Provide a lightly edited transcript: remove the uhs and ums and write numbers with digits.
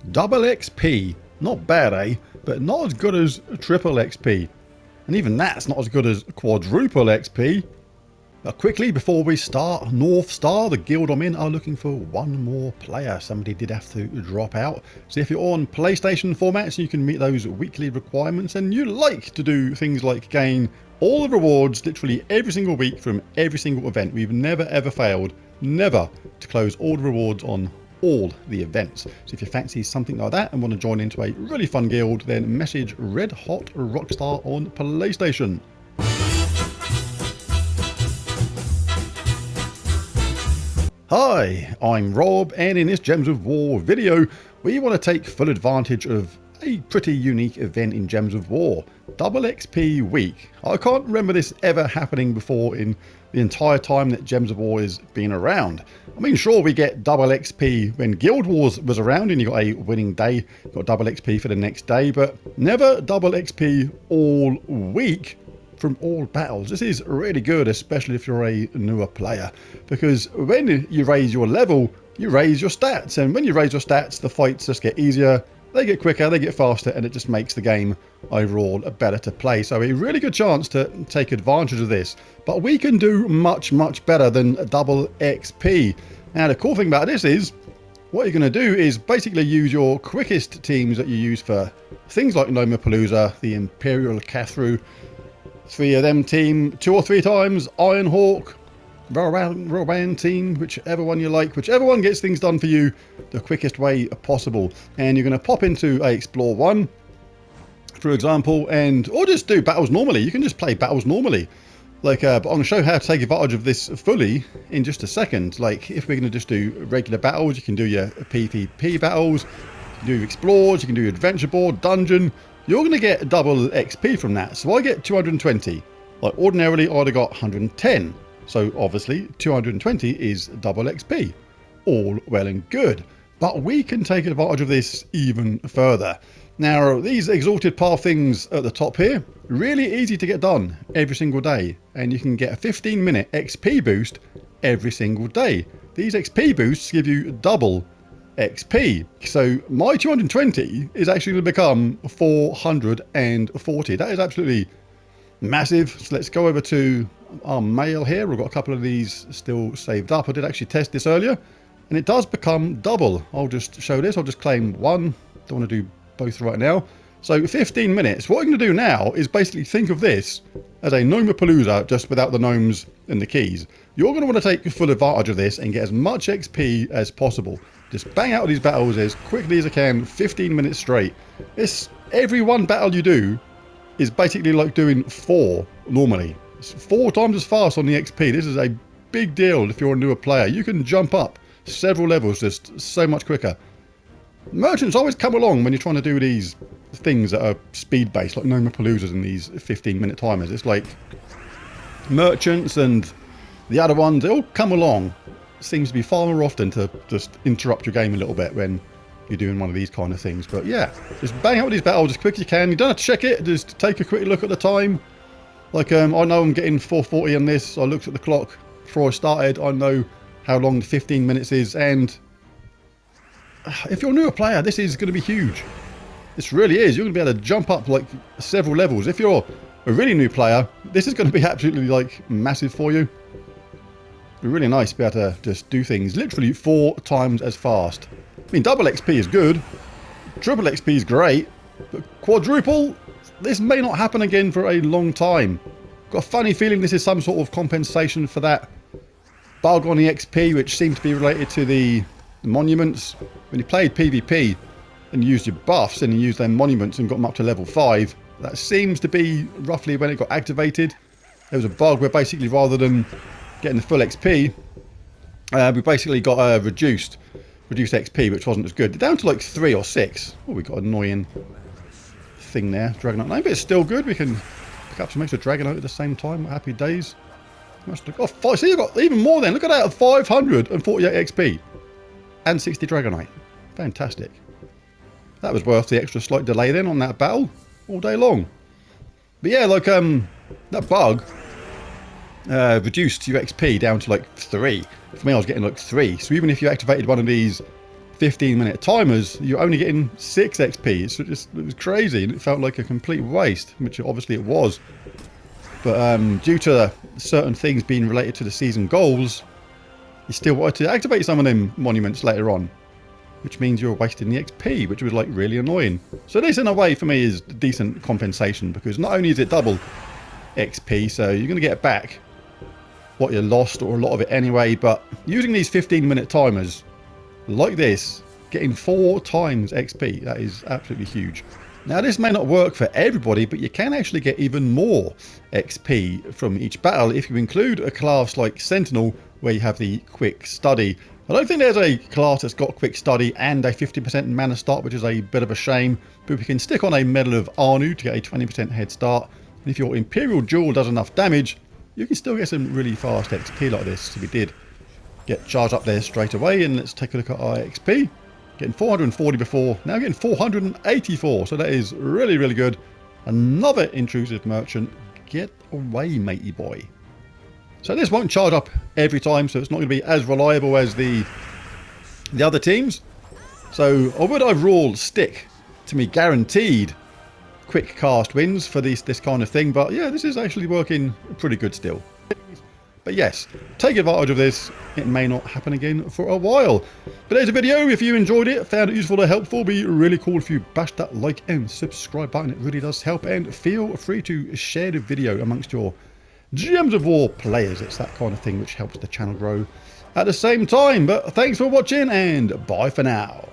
Double XP. Not bad, eh? But not as good as triple XP. And even that's not as good as quadruple XP. But quickly, before we start, North Star, the guild I'm in, are looking for one more player. Somebody did have to drop out. So if you're on PlayStation formats, you can meet those weekly requirements. And you like to do things like gain all the rewards literally every single week from every single event. We've never ever failed, never, to close all the rewards on all the events. So if you fancy something like that and want to join into a really fun guild, then message Red Hot Rockstar on PlayStation. Hi, I'm Rob, and in this Gems of War video, we want to take full advantage of a pretty unique event in Gems of War, Double XP Week. I can't remember this ever happening before in the entire time that Gems of War has been around. I mean, sure, we get double XP when Guild Wars was around and you got a winning day, you got double XP for the next day, but never double XP all week from all battles. This is really good, especially if you're a newer player, because when you raise your level, you raise your stats, and when you raise your stats, the fights just get easier, they get quicker, they get faster, and it just makes the game overall better to play. So a really good chance to take advantage of this, but we can do much better than double XP. Now the cool thing about this is, what you're going to do is basically use your quickest teams that you use for things like Nomapalooza, the Imperial Cathru, 3 of them team 2 or 3 times, Iron Hawk, Rowan team, whichever one you like, whichever one gets things done for you the quickest way possible. And you're going to pop into a Explore 1, for example, or just do battles normally. You can just play battles normally. Like, but I'm going to show how to take advantage of this fully in just a second. Like, if we're going to just do regular battles, you can do your PvP battles, you can do explores, you can do adventure board, dungeon. You're going to get double XP from that. So I get 220. Like ordinarily I'd have got 110. So obviously 220 is double XP. All well and good. But we can take advantage of this even further. Now these exalted path things at the top here, really easy to get done every single day. And you can get a 15-minute XP boost every single day. These XP boosts give you double XP. So my 220 is actually going to become 440. That is absolutely massive. So let's go over to our mail here. We've got a couple of these still saved up. I did actually test this earlier and it does become double. I'll just show this. I'll just claim one. Don't want to do both right now. So 15 minutes. What I'm going to do now is basically think of this as a Nomapalooza just without the gnomes and the keys. You're going to want to take full advantage of this and get as much XP as possible. Just bang out of these battles as quickly as I can, 15 minutes straight. Every one battle you do is basically like doing 4 normally. It's 4 times as fast on the XP. This is a big deal if you're a newer player. You can jump up several levels just so much quicker. Merchants always come along when you're trying to do these things that are speed based, like Nomapaloozas and these 15-minute timers. It's like merchants and the other ones, they all come along. Seems to be far more often to just interrupt your game a little bit when you're doing one of these kind of things. But yeah, just bang out with these battles as quick as you can. You don't have to check it, just take a quick look at the time. Like I know I'm getting 440 on this. I looked at the clock before I started. I know how long the 15 minutes is, and if you're a newer player, this is going to be huge. This really is. You're going to be able to jump up like several levels. If you're a really new player, this is going to be absolutely like massive for you. It'd be really nice to be able to just do things literally 4 times as fast. I mean, double XP is good, triple XP is great, but quadruple, this may not happen again for a long time. Got a funny feeling this is some sort of compensation for that bug on the XP, which seemed to be related to the monuments. When you played PvP and used your buffs and you used their monuments and got them up to level 5, that seems to be roughly when it got activated. There was a bug where basically rather than getting the full XP, we basically got reduced XP, which wasn't as good. Down to like 3 or 6. Oh, we got an annoying thing there, Dragonite 9, but it's still good. We can pick up some extra Dragonite at the same time. Happy days. Oh, see, you've got even more then. Look at that, 548 XP and 60 Dragonite. Fantastic. That was worth the extra slight delay then on that battle all day long. But yeah, like that bug reduced your XP down to like 3. For me, I was getting like 3. So even if you activated one of these 15-minute timers, you're only getting 6 XP. It was crazy, and it felt like a complete waste, which obviously it was. But due to certain things being related to the season goals, you still wanted to activate some of them monuments later on, which means you're wasting the XP, which was like really annoying. So this in a way for me is decent compensation, because not only is it double XP, so you're going to get back what you lost, or a lot of it anyway, but using these 15-minute timers like this, getting 4 times XP, that is absolutely huge. Now this may not work for everybody, but you can actually get even more XP from each battle if you include a class like Sentinel, where you have the quick study. I don't think there's a class that's got quick study and a 50% mana start, which is a bit of a shame, but we can stick on a Medal of Anu to get a 20% head start. And if your Imperial Jewel does enough damage, you can still get some really fast XP like this. So we did get charged up there straight away, and let's take a look at our XP. Getting 440 before, now getting 484, so that is really, really good. Another intrusive merchant. Get away, matey boy. So this won't charge up every time, so it's not going to be as reliable as the other teams. So or would I rule stick to me guaranteed quick cast wins for this kind of thing, but yeah, this is actually working pretty good still. But yes, take advantage of this. It may not happen again for a while. But there's a video. If you enjoyed it, found it useful or helpful, be really cool if you bash that like and subscribe button. It really does help. And feel free to share the video amongst your Gems of War players. It's that kind of thing which helps the channel grow at the same time. But thanks for watching, and bye for now.